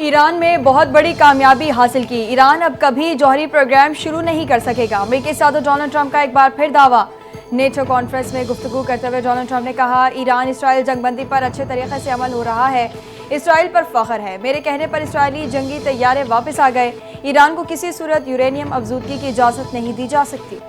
Iran में बहुत बड़ी कामयाबी हासिल की। ईरान अब कभी जौहरी प्रोग्राम शुरू नहीं कर सकेगा। अमेरिकी सदर डोनाल्ड ट्रंप का एक बार फिर दावा। नेटो कॉन्फ्रेंस में गुफ्तगू करते हुए डोनाल्ड ट्रंप ने कहा, ईरान इसराइल जंगबंदी पर अच्छे तरीके से अमल हो रहा है। इसराइल पर फख्र है। मेरे कहने पर इसराइली जंगी तैयारे वापस आ गए। ईरान को किसी सूरत यूरेनियम अफजूदगी की इजाज़त नहीं दी जा सकती।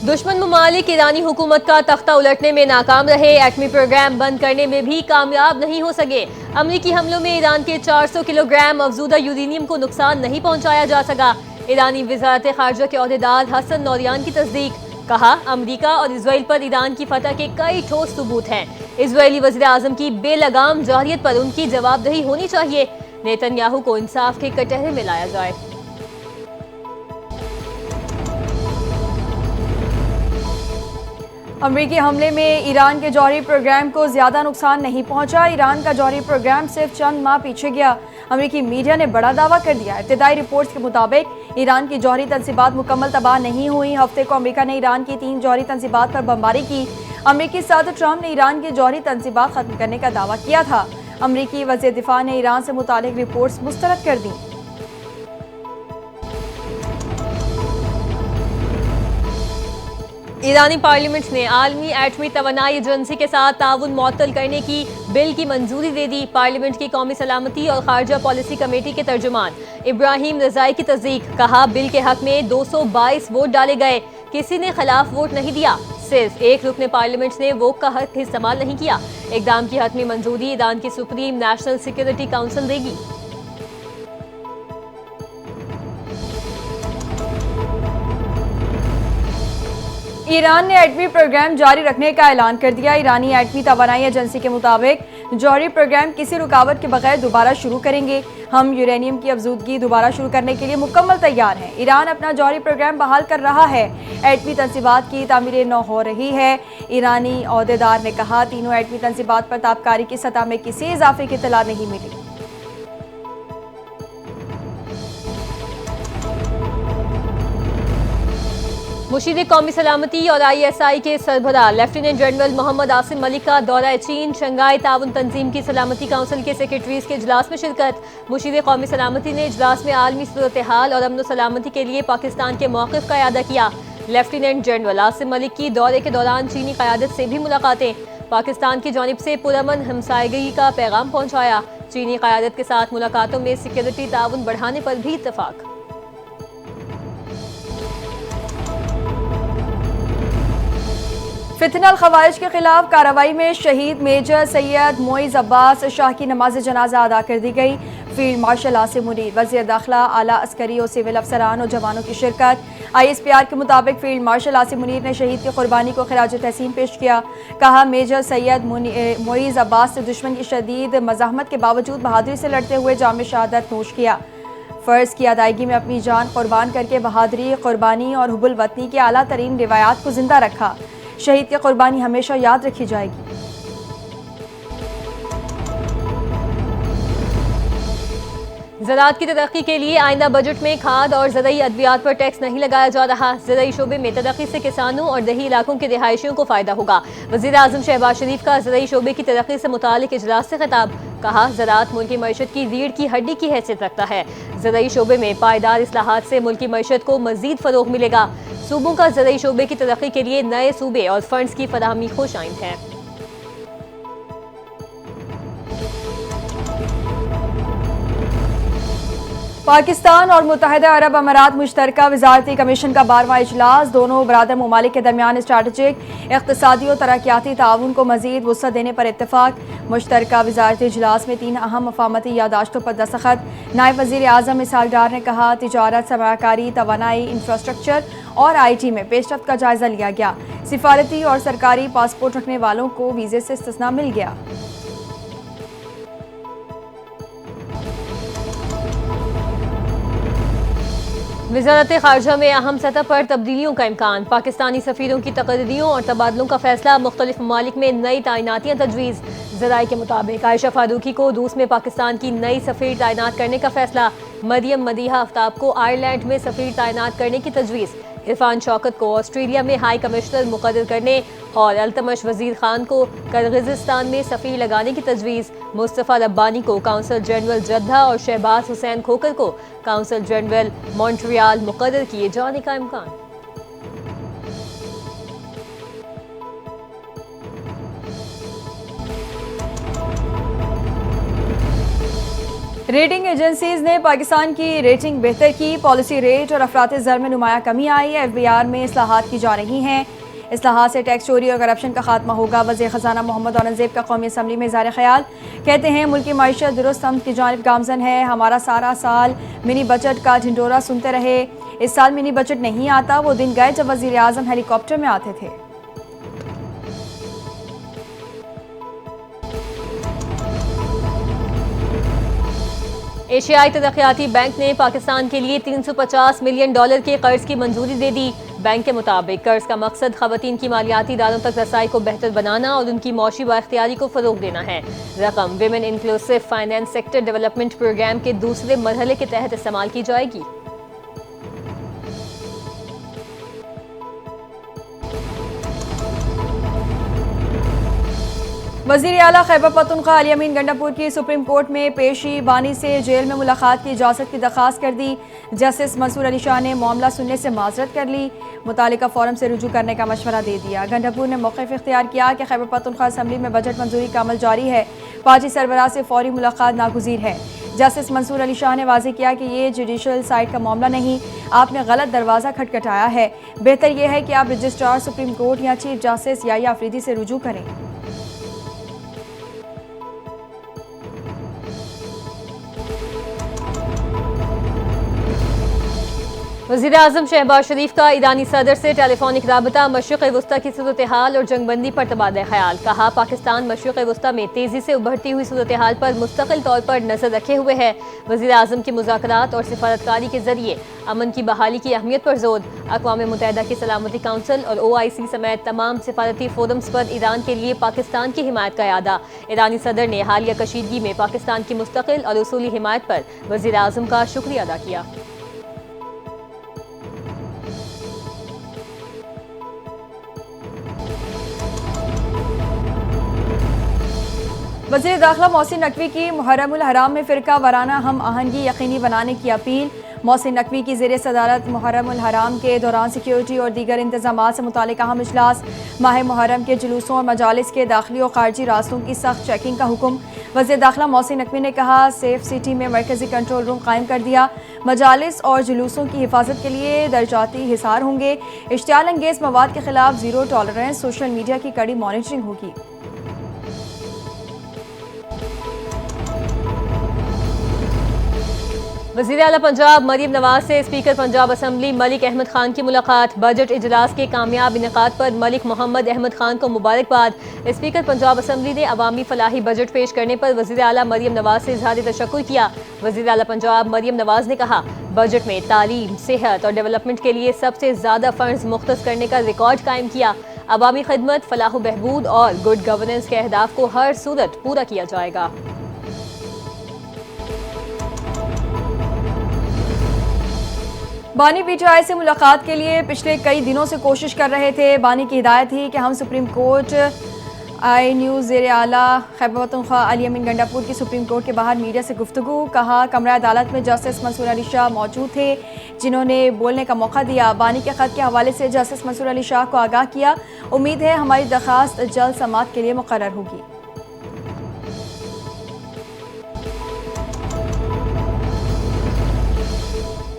दुश्मन ममालिक ईरानी हुकूमत का तख्ता उलटने में नाकाम रहे, एटमी प्रोग्राम बंद करने में भी कामयाब नहीं हो सके। अमरीकी हमलों में ईरान के 400 किलोग्राम अफजूदा यूरेनियम को नुकसान नहीं पहुंचाया जा सका। ईरानी वज़ारत ख़ारजा के अहदेदार हसन नौरियान की तस्दीक। कहा, अमरीका और इसराइल पर ईरान की फतह के कई ठोस सबूत हैं। इसराइली वज़ीर आज़म की बेलगाम जाहिरियत पर उनकी जवाबदेही होनी चाहिए। नेतन्याहू को इंसाफ के कटहरे में लाया जाए। अमरीकी हमले में ईरान के जौहरी प्रोग्राम को ज़्यादा नुकसान नहीं पहुंचा। ईरान का जौहरी प्रोग्राम सिर्फ चंद माह पीछे गया। अमरीकी मीडिया ने बड़ा दावा कर दिया। इब्तदाई रिपोर्ट्स के मुताबिक ईरान की जौहरी तंसीबात मुकम्मल तबाह नहीं हुई। हफ्ते को अमरीका ने ईरान की 3 जौहरी तंसीबात पर बमबारी की। अमरीकी सदर ट्रंप ने ईरान की जौहरी तंसीबात खत्म करने का दावा किया था। अमरीकी वज़ीर दिफा ने ईरान से मुतालिक रिपोर्ट्स मुस्तरद कर दी। ईरानी पार्लियामेंट ने आलमी एटमी तवानाई एजेंसी के साथ ताउन मुअत्तल करने की बिल की मंजूरी दे दी। पार्लियामेंट की कौमी सलामती और खारजा पॉलिसी कमेटी के तर्जुमान इब्राहिम रजाई की तस्दीक। कहा, बिल के हक में 222 वोट डाले गए, किसी ने खिलाफ वोट नहीं दिया। सिर्फ एक रुकने पार्लियामेंट ने वोट का हक इस्तेमाल नहीं किया। इक़दाम की हतमी मंजूरी ईरान की सुप्रीम नेशनल सिक्योरिटी काउंसिल देगी। ईरान ने एटमी प्रोग्राम जारी रखने का ऐलान कर दिया। ईरानी एटमी तवानाई एजेंसी के मुताबिक जौहरी प्रोग्राम किसी रुकावट के बगैर दोबारा शुरू करेंगे। हम यूरेनियम की अफजूदगी दोबारा शुरू करने के लिए मुकम्मल तैयार हैं। ईरान अपना जौहरी प्रोग्राम बहाल कर रहा है। एटमी तंसीबात की तामीर नौ हो रही है। ईरानी अहदेदार ने कहा, तीनों एटमी तंसीबात पर ताबकारी की सतह में किसी इजाफे की इत्तला नहीं मिली। मुशीर कौमी सलामती और ISI के सरबराह लेफ्टिनेंट जनरल मोहम्मद आसिम मलिक का दौरा चीन। शंघाई ताउन तंजीम की सलामती काउंसिल के सेक्रेटरीज के इजलास में शिरकत। मुशीर कौमी सलामती ने इजलास में आलमी सूरत हाल और अमन सलामती के लिए पाकिस्तान के मौक़िफ़ का इआदा किया। लेफ्टिनेंट जनरल आसिम मलिक की दौरे के दौरान चीनी क़यादत से भी मुलाकातें। पाकिस्तान की जानिब से पुरअमन हमसायगी का पैगाम पहुँचाया। चीनी क़यादत के साथ मुलाकातों में सिक्योरिटी ताउन बढ़ाने पर भी इत्तफाक। फितनल खवारिज के खिलाफ कार्रवाई में शहीद मेजर सैयद मोइज़ अब्बास शाह की नमाज जनाजा अदा कर दी गई। फील्ड मार्शल आसिम मुनीर, वज़ीर दाखिला, आला अस्करी और सिविल अफसरान और जवानों की शिरकत। ISPR के मुताबिक फील्ड मार्शल आसिम मुनीर ने शहीद की कुर्बानी को खिराज तहसीन पेश किया। कहा, मेजर सैयद मोइज़ अब्बास ने दुश्मन की शदीद मज़ाहमत के बावजूद बहादुरी से लड़ते हुए जाम शहादत नोश किया। फ़र्ज़ की अदायगी में अपनी जान कुर्बान करके बहादुरी, कुर्बानी और हुब्बुल वतनी के आला तरीन रिवायात को जिंदा रखा। शहीद की कुर्बानी हमेशा याद रखी जाएगी। ज़राअत की तरक्की के लिए आइंदा बजट में खाद और ज़रई अद्वियात पर टैक्स नहीं लगाया जा रहा। ज़रई शोबे में तरक्की से किसानों और दही इलाकों के रिहायशियों को फ़ायदा होगा। वज़ीर आज़म शहबाज शरीफ का ज़रई शोबे की तरक्की से मुतालिक इजलास से खिताब। कहा, ज़राअत मुल्की मईशत की रीढ़ की हड्डी की हैसियत रखता है। ज़रई शोबे में पायदार इस्लाहात से मुल्की मईशत को मज़ीद फ़रोग़ मिलेगा। सूबों का ज़रई शोबे की तरक्की के लिए नए सूबे और फंड्स की फराहमी खुश आइंद है। पाकिस्तान और मुत्तहिदा अरब अमारात मुश्तरका वज़ारती कमीशन का 12वां इजलास। दोनों बरादर ममालिक के दरमियान स्ट्रैटेजिक, इक़्तिसादी और तरक्याती ताउन को मज़ीद वुसअत देने पर इत्तफ़ाक। मुश्तरका वज़ारती इजलास में 3 अहम मफ़ाहमती यादाश्तों पर दस्तखत। नायब वज़ीर आज़म इसहाक़ डार ने कहा, तिजारत, सरमायाकारी, तवानाई, इंफ्रास्ट्रक्चर और IT में पेशरफ्त का जायज़ा लिया गया। सिफारती और सरकारी पासपोर्ट रखने वालों को वीज़े से इस्तिस्ना मिल गया। वज़ारत ख़ारजा में अहम सतह पर तब्दीलियों का इम्कान। पाकिस्तानी सफ़ीरों की तकर्रियों और तबादलों का फैसला। मुख्तलिफ ममालिक में नई तैनातियाँ तजवीज़। ज़राए के मुताबिक आयशा फारूकी को रूस में पाकिस्तान की नई सफ़ीर तैनात करने का फैसला। मरियम मदीहा आफ्ताब को आयरलैंड में सफ़ीर तैनात करने की तजवीज़। इरफान शौकत को ऑस्ट्रेलिया में हाई कमिश्नर मुकर्रर करने और अल्तमश वजीर खान को किर्गिज़स्तान में सफ़ीर लगाने की तजवीज़। मुस्तफ़ा रब्बानी को काउंसल जनरल जद्दा और शहबाज हुसैन खोकर को काउंसल जनरल मॉन्ट्रियल मुकर्रर किए जाने का इम्कान। रेटिंग एजेंसीज ने पाकिस्तान की रेटिंग बेहतर की। पॉलिसी रेट और अफरात ज़र में नुमाया कमी आई है। FBR में इस्लाहात की जा रही हैं। इस्लाहात से टैक्स चोरी और करप्शन का खात्मा होगा। वज़ीर ख़जाना मोहम्मद औरंगज़ेब का कौमी असम्बली में इज़हार ख्याल। कहते हैं मुल्क की माइशत दुरुस्त समत की जानिब गामज़न है। हमारा सारा साल मिनी बजट का ढिंडोरा सुनते रहे। इस साल मिनी बजट नहीं आता। वो दिन गए जब वज़ीर आज़म हेलीकॉप्टर में आते थे। एशियाई तरक्याती बैंक ने पाकिस्तान के लिए $350 मिलियन के कर्ज की मंजूरी दे दी। बैंक के मुताबिक कर्ज का मकसद खवातीन की मालियाती इदारों तक रसाई को बेहतर बनाना और उनकी मौशी बाख्तियारी को फरोग देना है। रकम women inclusive finance sector development programme के दूसरे मरहले के तहत इस्तेमाल की जाएगी। वज़ीर आला खैबर पख्तूनख्वा अली अमीन गंडापुर की सुप्रीम कोर्ट में पेशी। बानी से जेल में मुलाकात की इजाज़त की दरख्वास्त कर दी। जस्टिस मंसूर अली शाह ने मामला सुनने से माजरत कर ली। मुतालिका फोरम से रुजू करने का मशवरा दे दिया। गंडापुर ने मौक़िफ़ इख्तियार किया कि खैबर पख्तूनख्वा असम्बली में बजट मंजूरी का अमल जारी है। पार्टी सरबराह से फौरी मुलाकात नागुज़ीर है। जस्टिस मंसूर अली शाह ने वाज़ेह किया कि ये जुडिशल साइट का मामला नहीं, आपने गलत दरवाज़ा खटखटाया है। बेहतर यह है कि आप रजिस्ट्रार सुप्रीम कोर्ट या चीफ जस्टिस या आफरीदी से रुजू करें। वज़ीर आज़म शहबाज शरीफ का ईरानी सदर से टेलीफोनिक राबता। मशरिक़ वस्ता की सूरत हाल और जंगबंदी पर तबादला ख्याल। कहा पाकिस्तान मशरिक़ वस्ता में तेज़ी से उभरती हुई सूरत हाल पर मुस्तकिल तौर पर नज़र रखे हुए है। वज़ीर आज़म के मुज़ाकरात और सिफारतकारी के जरिए अमन की बहाली की अहमियत पर जोर। अक़वाम मुत्तहिदा की सलामती काउंसिल और OIC समेत तमाम सिफारती फोरम्स पर ईरान के लिए पाकिस्तान की हिमायत का यादा। ईरानी सदर ने हालिया कशीदगी में पाकिस्तान की मुस्तकिल और उसूली हिमायत पर वज़ीर आज़म का शुक्रिया अदा किया। वज़ीर दाखिला मोहसिन नकवी की मुहर्रमुल हराम में फ़िरका वाराना हम आहंगी यकीनी बनाने की अपील। मोहसिन नकवी की ज़ेर सदारत मुहर्रमुल हराम के दौरान सिक्योरिटी और दीगर इंतजामात से मुतालिक अहम इजलास। माह मुहर्रम के जुलूसों और मजालिस के दाखिली और खारजी रास्तों की सख्त चेकिंग का हुक्म। वज़ीर दाखिला मोहसिन नकवी ने कहा सेफ सिटी में मरकजी कंट्रोल रूम कायम कर दिया। मजालिस और जुलूसों की हिफाजत के लिए दर्जाती हिसार होंगे। इश्तियाल अंगेज मवाद के खिलाफ ज़ीरो टॉलरेंस। सोशल मीडिया की कड़ी मॉनिटरिंग होगी। वज़ीर आला पंजाब मरीम नवाज से स्पीकर पंजाब असम्बली मलिक अहमद खान की मुलाकात। बजट इजलास के कामयाब इनेकाद पर मलिक मोहम्मद अहमद खान को मुबारकबाद। स्पीकर पंजाब असम्बली ने अवामी फलाही बजट पेश करने पर वज़ीर आला मरीम नवाज से इज़हार तशक्कुर किया। वज़ीर आला पंजाब मरीम नवाज ने कहा बजट में तालीम, सेहत और डेवलपमेंट के लिए सबसे ज़्यादा फंड्स मुख्तस करने का रिकॉर्ड कायम किया। अवामी खिदमत, फलाह बहबूद और गुड गवर्नेंस के अहदाफ को हर सूरत पूरा किया जाएगा। बानी PTI से मुलाकात के लिए पिछले कई दिनों से कोशिश कर रहे थे। बानी की हिदायत थी कि हम सुप्रीम कोर्ट आई न्यूज़ ज़ेर आला खैबर पख्तूनख्वा अली अमीन गंडापुर की सुप्रीम कोर्ट के बाहर मीडिया से गुफ्तगू। कहा कमरा अदालत में जस्टिस मंसूर अली शाह मौजूद थे जिन्होंने बोलने का मौका दिया। बानी के ख़त के हवाले से जस्टिस मंसूर अली शाह को आगाह किया। उम्मीद है हमारी दरख्वास्त जल्द समाअत के लिए मुकर्रर होगी।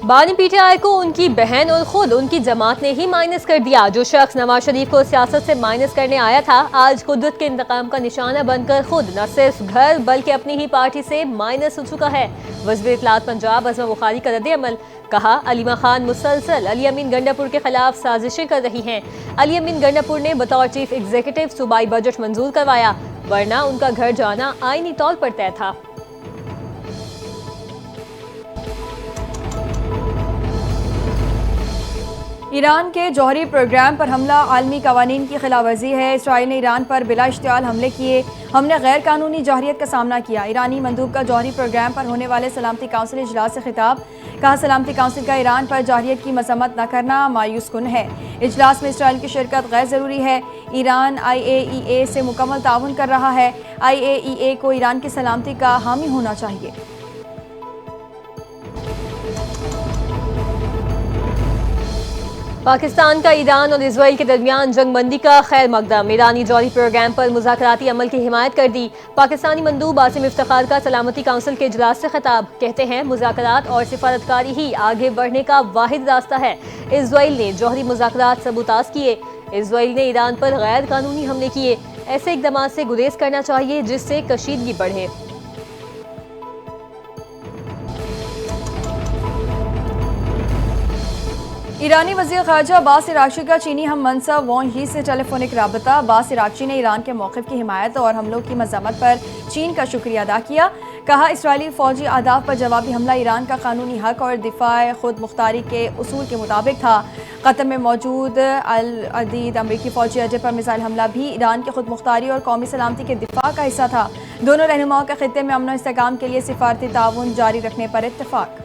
बानी PTI को उनकी बहन और खुद उनकी जमात ने ही माइनस कर दिया। जो शख्स नवाज शरीफ को सियासत से माइनस करने आया था आज कुदरत के इंतकाम का निशाना बनकर खुद न सिर्फ घर बल्कि अपनी ही पार्टी से माइनस हो चुका है। वज़ीर इत्तलात पंजाब अज़मा बुखारी का रद्द-ए-अमल। कहा अलीमा खान मुसलसल अली अमीन गंडापुर के खिलाफ साजिशें कर रही हैं। अली अमीन गंडापुर ने बतौर चीफ एग्जीक्यूटिव सूबाई बजट मंजूर करवाया वरना उनका घर जाना आईनी तौर पर तय था। ईरान के जौहरी प्रोग्राम पर हमला आलमी कवानीन की खिलाफवर्जी है। इसराइल ने ईरान पर बिला इश्तियाल हमले किए। हमने गैर कानूनी जौहरियत का सामना किया। ईरानी मंदूब का जौहरी प्रोग्राम पर होने वाले सलामती काउंसिल इजलास से खिताब। कहा, सलामती काउंसिल का ईरान पर जौहरियत की मजम्मत न करना मायूस कुन है। इजलास में इसराइल की शिरकत गैर ज़रूरी है। ईरान IAEA से मुकम्मल ताउन कर रहा है। IAEA को ईरान की सलामती का हामी होना चाहिए। पाकिस्तान का ईरान और इजराइल के दरमियान जंगबंदी का खैर मकदम। ईरानी जौहरी प्रोग्राम पर मुज़ाकराती अमल की हिमायत कर दी। पाकिस्तानी मंदूब आसिम इफ्तिखार का सलामती काउंसिल के इजलास से खिताब। कहते हैं, मुज़ाकरात और सिफारतकारी ही आगे बढ़ने का वाहिद रास्ता है। इजराइल ने जौहरी मुज़ाकरात सबूताज किए। इजराइल ने ईरान पर गैर कानूनी हमले किए। ऐसे इक़दाम से गुरेज करना चाहिए जिससे कशीदगी बढ़े। ईरानी वज़ीर ख़ारजा अब्बास इराक़ची का चीनी हम मनसब वांग ही से टेलीफोनिक राबता। अब्बास इराक़ची ने ईरान के मौक़िफ़ की हिमायत और हमलों की मज़म्मत पर चीन का शुक्रिया अदा किया। कहा, इसराइली फ़ौजी अहदाफ पर जवाबी हमला ईरान का कानूनी हक और दिफ़ा खुद मुख्तारी के उसूल के मुताबिक था। क़तर में मौजूद अल अदीद अमरीकी फ़ौजी अड्डे पर मिसाइल हमला भी ईरान की खुद मुख्तारी और कौमी सलामती के दिफ़ा का हिस्सा था। दोनों रहनुमाओं का ख़ित्ते में अमन और इस्तेहकाम के लिए सिफारती ताउन जारी रखने पर इत्तफ़ाक़।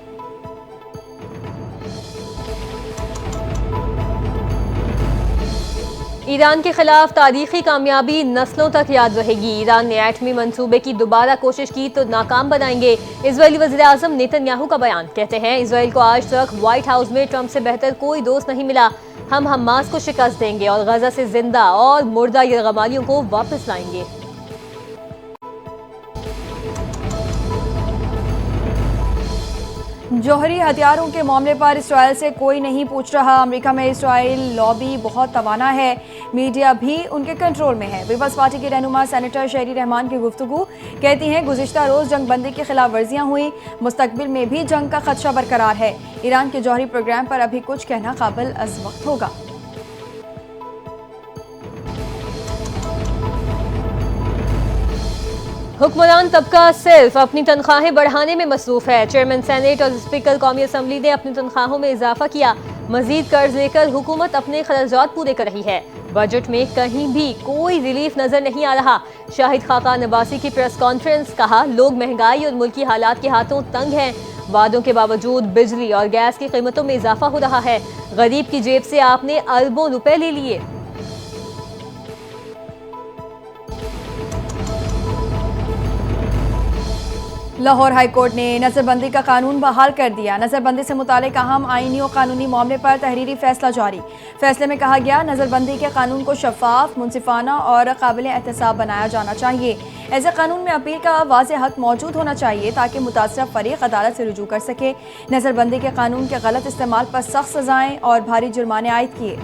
ईरान के खिलाफ तारीखी कामयाबी नस्लों तक याद रहेगी। ईरान ने एटमी मंसूबे की दोबारा कोशिश की तो नाकाम बनाएंगे। इजरायली वज़ीर आज़म नेतन्याहू का बयान। कहते हैं, इसराइल को आज तक व्हाइट हाउस में ट्रंप से बेहतर कोई दोस्त नहीं मिला। हम हमास को शिकस्त देंगे और गजा से जिंदा और मुर्दा यरगमालियों को वापस लाएंगे। जौहरी हथियारों के मामले पर इसराइल से कोई नहीं पूछ रहा। अमेरिका में इसराइल लॉबी बहुत तवाना है। मीडिया भी उनके कंट्रोल में है। पीपल्स पार्टी की रहनुमा सेनेटर शेरी रहमान की गुफ्तगू। कहती हैं, गुज़िश्ता रोज़ जंग बंदी की खिलाफ वर्जियाँ हुई। मुस्तकबिल में भी जंग का खदशा बरकरार है। ईरान के जौहरी प्रोग्राम पर अभी कुछ कहना काबिल अज़ वक्त होगा। हुक्मरान तबका सिर्फ अपनी तनख्वाहें बढ़ाने में मसरूफ है। चेयरमैन सेनेट और स्पीकर कौमी असम्बली ने अपनी तनख्वाहों में इजाफा किया। मजीद कर्ज लेकर हुकूमत अपने खर्चात पूरे कर रही है। बजट में कहीं भी कोई रिलीफ नजर नहीं आ रहा। शाहिद खाकान अब्बासी की प्रेस कॉन्फ्रेंस। कहा, लोग महंगाई और मुल्की हालात के हाथों तंग हैं। वादों के बावजूद बिजली और गैस की कीमतों में इजाफा हो रहा है। गरीब की जेब से आपने अरबों रुपए ले लिए। लाहौर हाई कोर्ट ने नज़रबंदी का कानून बहाल कर दिया। नज़रबंदी से मुतालिक अहम आईनी और कानूनी मामले पर तहरीरी फैसला जारी। फैसले में कहा गया, नज़रबंदी के कानून को शफाफ, मुनसिफाना और काबिल एहतसाब बनाया जाना चाहिए। ऐसे कानून में अपील का वाज़ेह हक मौजूद होना चाहिए ताकि मुतासरा फरीक अदालत से रुजू कर सके। नज़रबंदी के कानून के गलत इस्तेमाल पर सख्त सजाएं और भारी जुर्माने आयद किए।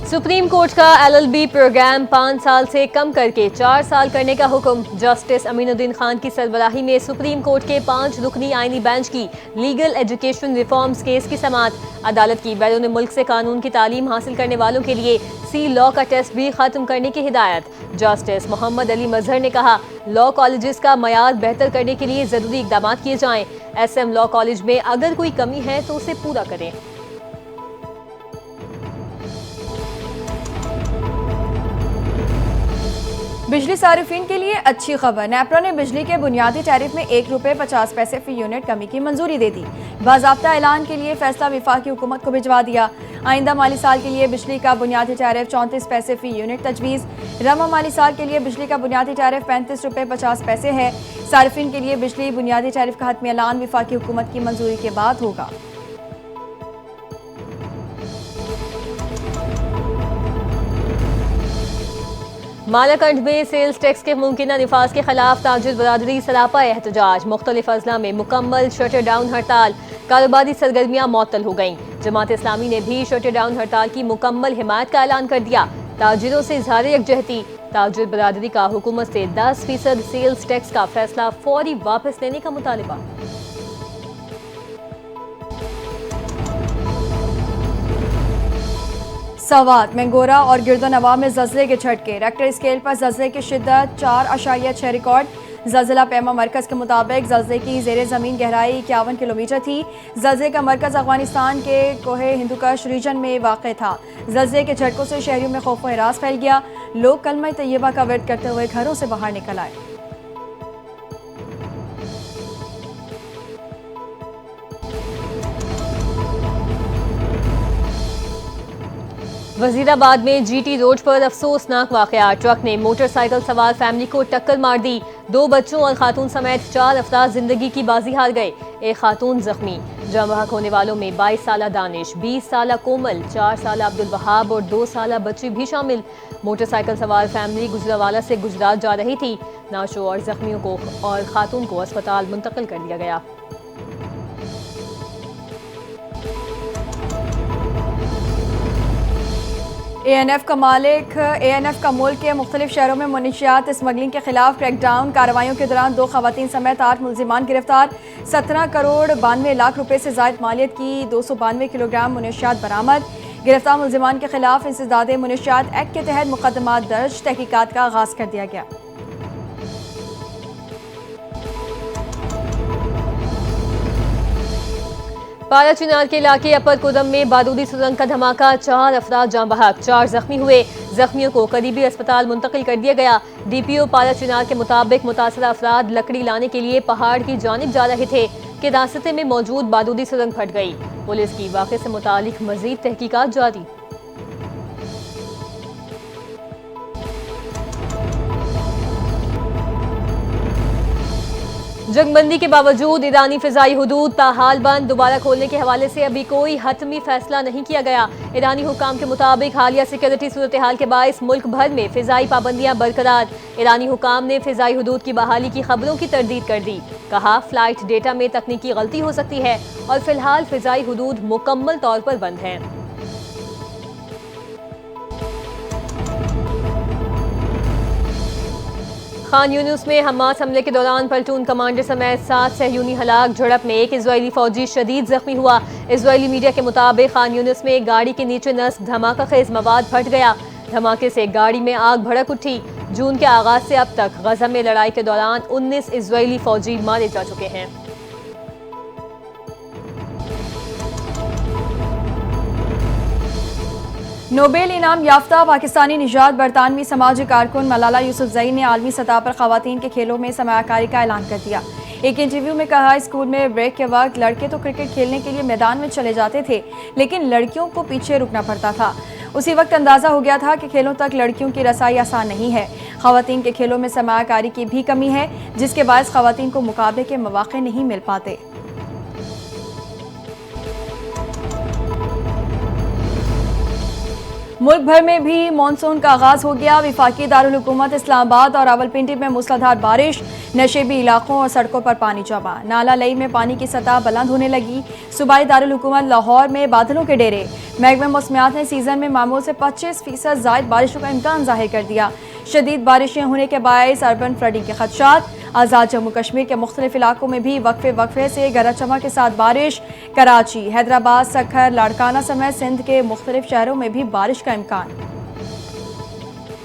सुप्रीम कोर्ट का LLB प्रोग्राम 5 साल से कम करके 4 साल करने का हुक्म। जस्टिस अमीनुद्दीन खान की सरबराही में सुप्रीम कोर्ट के 5 रुकनी आईनी बेंच की लीगल एजुकेशन रिफॉर्म्स केस की समाअत। अदालत की बैरून मुल्क से कानून की तालीम हासिल करने वालों के लिए सी लॉ का टेस्ट भी खत्म करने की हिदायत। जस्टिस मोहम्मद अली मजहर ने कहा, लॉ कॉलेजेस का मयार बेहतर करने के लिए जरूरी इकदाम किए जाएं। SM लॉ कॉलेज में अगर कोई कमी है तो उसे पूरा करें। बिजली सारिफिन के लिए अच्छी खबर। नेपरा ने बिजली के बुनियादी टैरिफ में ₹1.50 फी यूनिट कमी की मंजूरी दे दी। बाज़ाब्ता ऐलान के लिए फैसला वफाकी हुकूमत को भिजवा दिया। आइंदा माली साल के लिए बिजली का बुनियादी टैरिफ 34 पैसे फी यूनिट तजवीज़। रवा माली साल के लिए बिजली का बुनियादी टैरिफ ₹35.50 है। सारिफिन के लिए बिजली बुनियादी टैरिफ का हतमी ऐलान वफाकी हुकूमत की मंजूरी के बाद होगा। मालाकंड में सेल्स टैक्स के मुमकिन निफाज के खिलाफ ताजिर बरादरी सरापा एहतजाज। मुख्तलिफ अजला में मुकम्मल शटर डाउन हड़ताल। कारोबारी सरगर्मियां मुअत्तल हो गईं। जमात इस्लामी ने भी शटर डाउन हड़ताल की मुकम्मल हिमायत का ऐलान कर दिया। ताजिरों से इज़हार यकजहती। ताजिर बरादरी का हुकूमत से 10% सेल्स टैक्स का फैसला फौरी वापस लेने का मुतालिबा। सवात, मैंगोरा और गिरदोनवा में ज़लज़ले के झटके। रेक्टर स्केल पर ज़लज़ले की शिद्दत 4.6 रिकॉर्ड। जलजिला पैमा मरकज के मुताबिक जलजे की जेर ज़मीन गहराई 51 किलोमीटर थी। जलजे का मरकज अफगानिस्तान के कोहे हिंदुकश रीजन में वाक़ था। जलजे के झटकों से शहरियों में खौफ व हिरास फैल गया। लोग कलमा तैयबा का विर्द करते हुए घरों से बाहर निकल आए। वजीराबाद में जीटी रोड पर अफसोसनाक वाकया। ट्रक ने मोटरसाइकिल सवार फैमिली को टक्कर मार दी। 2 बच्चों और खातून समेत 4 अफराद जिंदगी की बाजी हार गए। एक खातून जख्मी। जाम बहक होने वालों में 22 साला दानिश, 20 साला कोमल, 4 साला अब्दुल वहाब और 2 साला बच्ची भी शामिल। मोटरसाइकिल सवार फैमिली गुजरावाला से गुजरात जा रही थी। नाशो और जख्मियों को और खातून को अस्पताल मुंतकिल कर दिया गया। एएनएफ का मुल्क के मुख्तलिफ शहरों में मुनशियात स्मगलिंग के खिलाफ क्रैकडाउन। कार्रवाइयों के दौरान 2 खवातीन समेत 8 मुलजिमान गिरफ्तार। 17 करोड़ 92 लाख रुपए से जायद मालियत की 292 किलोग्राम मुनशियात बरामद। गिरफ्तार मुलजिमान के खिलाफ इंसदादे मुनशियात एक्ट के तहत मुकदमा दर्ज। तहकीकात का आगाज कर दिया गया। पारा चिनार के इलाके अपर कुदम में बारूदी सुरंग का धमाका। 4 अफराद जाम बहक, 4 जख्मी हुए। जख्मियों को करीबी अस्पताल मुंतकिल कर दिया गया। डीपीओ पारा चिनार के मुताबिक मुतासरा अफराद लकड़ी लाने के लिए पहाड़ की जानिब जा रहे थे कि रास्ते में मौजूद बारूदी सुरंग फट गई। पुलिस की वाक़े से मुतालिक मजीद तहकीकात जारी। जंगबंदी के बावजूद ईरानी फिजाई हुदूद ताहाल बंद। दोबारा खोलने के हवाले से अभी कोई हतमी फैसला नहीं किया गया। ईरानी हुकाम के मुताबिक हालिया सिक्योरिटी सूरत हाल के बायस मुल्क भर में फिजाई पाबंदियां बरकरार। ईरानी हुकाम ने फिजाई हुदूद की बहाली की खबरों की तरदीद कर दी। कहा, फ्लाइट डेटा में तकनीकी गलती हो सकती है और फिलहाल फिजाई हुदूद मुकम्मल तौर पर बंद है। खान यूनुस में हमास हमले के दौरान प्लटून कमांडर समेत 7 सहयूनी हलाक। झड़प में एक इजरायली फौजी शदीद जख्मी हुआ। इजरायली मीडिया के मुताबिक खान यूनुस में गाड़ी के नीचे नस्ब धमाका खेज मवाद फट गया। धमाके से गाड़ी में आग भड़क उठी। जून के आगाज से अब तक गजा में लड़ाई के दौरान 19 इजरायली फौजी मारे जा चुके हैं। नोबेल इनाम याफ्ता पाकिस्तानी निजात बरतानवी समाजी कारकुन मलाला यूसुफजई ने आलमी सतह पर खवातीन के खेलों में सरमायाकारी का ऐलान कर दिया। एक इंटरव्यू में कहा, स्कूल में ब्रेक के वक्त लड़के तो क्रिकेट खेलने के लिए मैदान में चले जाते थे, लेकिन लड़कियों को पीछे रुकना पड़ता था। उसी वक्त अंदाजा हो गया था कि खेलों तक लड़कियों की रसाई आसान नहीं है। खवातीन के खेलों में सरमायाकारी की भी कमी है, जिसके बायस खवातीन को मुकाबले के मौके नहीं मिल पाते। मुल्क भर में भी मानसून का आगाज हो गया। विफाकी दारुल हुकूमत इस्लामाबाद और रावलपिंडी में मूसलाधार बारिश। नशेबी इलाकों और सड़कों पर पानी जमा। नाला लई में पानी की सतह बुलंद होने लगी। सूबाई दारुल हुकूमत लाहौर में बादलों के डेरे। महकमा मौसमियात ने सीजन में मामूल से 25% जायद बारिशों का इम्कान जाहिर कर दिया। शदीद बारिशें होने के बायस अर्बन फ्लडिंग के खदशात। आज़ाद जम्मू कश्मीर के मुख्तलिफ इलाकों में भी वक्फे से गरज चमक के साथ बारिश। कराची, हैदराबाद, सखर, लाड़काना समेत सिंध के मुख्तलिफ शहरों में भी बारिश का इम्कान।